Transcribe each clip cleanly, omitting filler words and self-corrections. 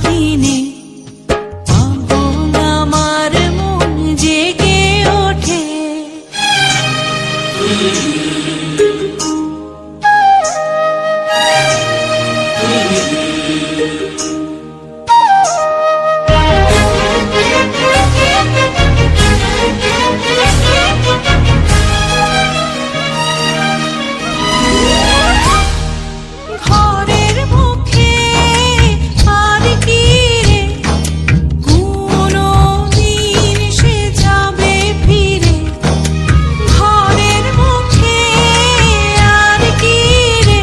দিনে পাগল আমার মন জেগে ওঠে। ঘরের মুখে আর কি রে কোনো দিন সে যাবে ফিরে। ঘরের মুখে আর কি রে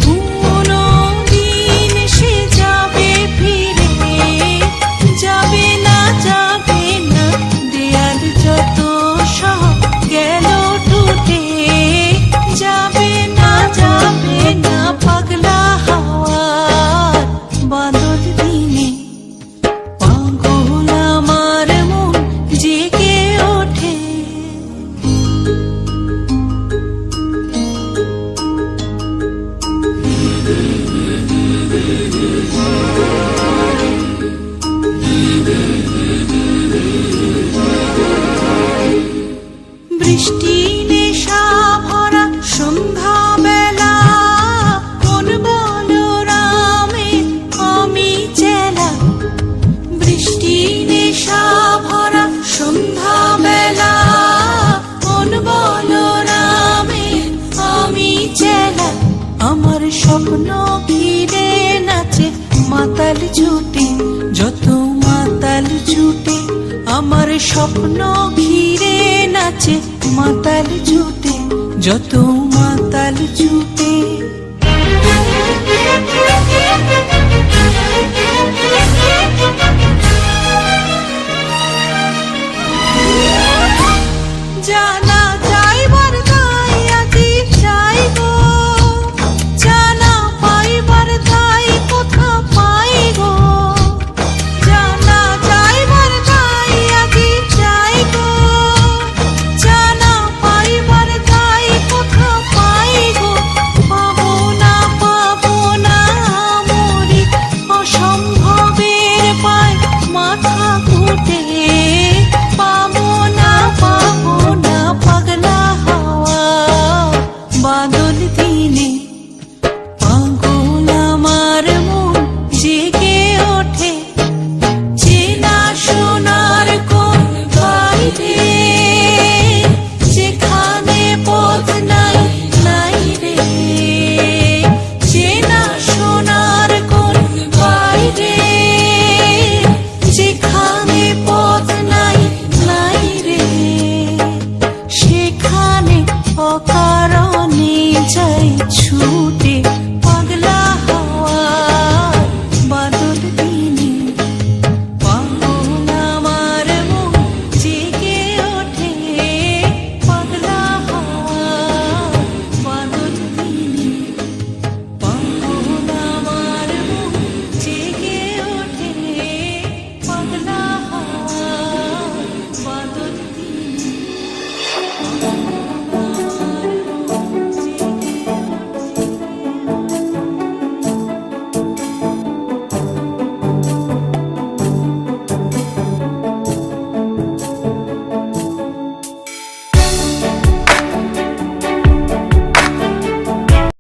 কোনো দিন সে যাবে ফিরে। যাবে না দেয়াল যত সব গেল টুটে। যাবে না পাগলা হাওয়ার বাদল দিনে পাগল আমার মন জেগে ওঠে। বৃষ্টি নেশা ভরা সন্ধ্যা বেলা কোন বলরামে আমি চেলা। বৃষ্টি নেশা ভরা সন্ধ্যা বেলা কোন বলরামে আমি চেলা। আমার স্বপ্ন ঘিরে নাচে মাতাল ছুটে যত মাতাল ছুটে। আমার স্বপ্ন ঘিরে নাচে মাতাল ছুটে যত মাতাল ছুটে।